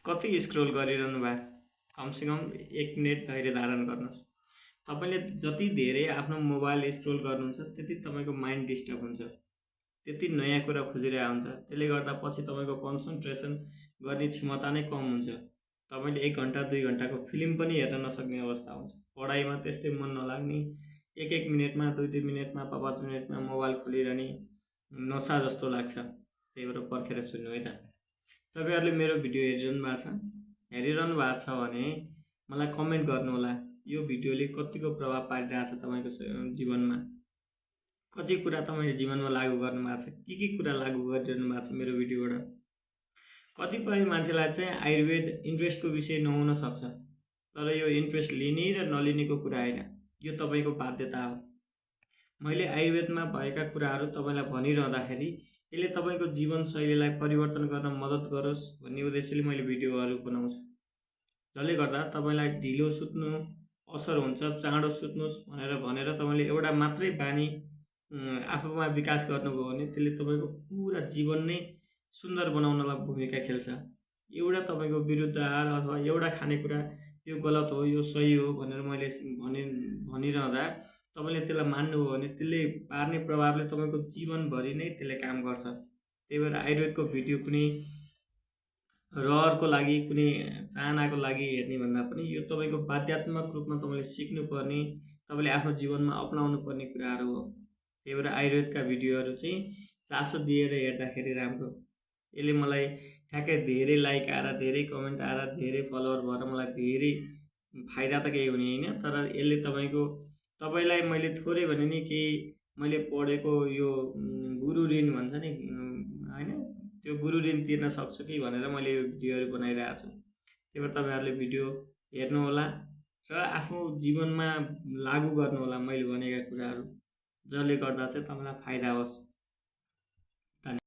कति स्क्रोल गरिरहनु भयो? कमसेकम 1 मिनेट धैर्य धारण गर्नुहोस्। तपाईँले जति धेरै आफ्नो मोबाइल स्क्रोल गर्नुहुन्छ त्यति तपाईँको माइन्ड डिस्टर्ब हुन्छ, त्यति नयाँ कुरा खोजिरहेको हुन्छ। त्यसले गर्दा पछि तपाईँको कन्सन्ट्रेसन गर्ने क्षमता नै कम हुन्छ। तपाईँले 1 घन्टा 2 घन्टाको फिल्म पनि हेर्न नसक्ने अवस्था हुन्छ। पढाइमा त्यस्तै मन नलाग्ने, 1-1 मिनेटमा 2-2 मिनेटमा 5-5 मिनेटमा मोबाइल खोलिरहने नसा जस्तो लाग्छ। त्यही भएर पर्खेर सुन्नु है त। तपाईँहरूले मेरो भिडियो हेरिरहनु भएको छ भने मलाई कमेन्ट गर्नुहोला। यो भिडियोले कतिको प्रभाव पारिरहेछ तपाईँको जीवनमा, कति कुरा तपाईँले जीवनमा लागू गर्नुभएको छ, के कुरा लागू गरिरहनु भएको छ मेरो भिडियोबाट। कतिपय मान्छेलाई चाहिँ आयुर्वेद इन्ट्रेस्टको विषय नहुन सक्छ, तर यो इन्ट्रेस्ट लिने र नलिनेको कुरा होइन, यो तपाईँको बाध्यता हो। मैले आयुर्वेदमा भएका कुराहरू तपाईँलाई भनिरहँदाखेरि यसले तपाईँको जीवनशैलीलाई परिवर्तन गर्न मद्दत गरोस् भन्ने उद्देश्यले मैले भिडियोहरू बनाउँछु। जसले गर्दा तपाईँलाई ढिलो सुत्नु असर हुन्छ, चाँडो सुत्नुहोस् भनेर तपाईँले एउटा मात्रै बानी आफूमा विकास गर्नुभयो भने त्यसले तपाईँको पुरा जीवन नै सुन्दर बनाउनलाई भूमिका खेल्छ। एउटा तपाईँको विरुद्धहार अथवा एउटा खानेकुरा यो गलत हो यो सही हो भनेर मैले भनिरहँदा तपाईँले त्यसलाई मान्नुभयो भने त्यसले पार्ने प्रभावले तपाईँको जीवनभरि नै त्यसले काम गर्छ। त्यही भएर आयुर्वेदको भिडियो कुनै रहरको लागि, कुनै चाहनाको लागि हेर्ने भन्दा पनि यो तपाईँको बाध्यात्मक रूपमा तपाईँले सिक्नुपर्ने, तपाईँले आफ्नो जीवनमा अपनाउनु पर्ने कुराहरू हो। त्यही भएर आयुर्वेदका भिडियोहरू चाहिँ चासो दिएर हेर्दाखेरि राम्रो। यसले मलाई ठ्याक्कै धेरै लाइक आएर, धेरै कमेन्ट आएर, धेरै फलोवर भएर मलाई धेरै फाइदा त केही हुने होइन, तर यसले तपाईँलाई मैले थोरै भने नि केही मैले पढेको यो गुरु ऋण भन्छ नि होइन, त्यो गुरु ऋण तिर्न सक्छु कि भनेर मैले यो भिडियोहरू बनाइरहेको छु। त्यही भएर तपाईँहरूले भिडियो हेर्नुहोला र आफ्नो जीवनमा लागू गर्नुहोला मैले भनेका कुराहरू, जसले गर्दा चाहिँ तपाईँलाई फाइदा होस्।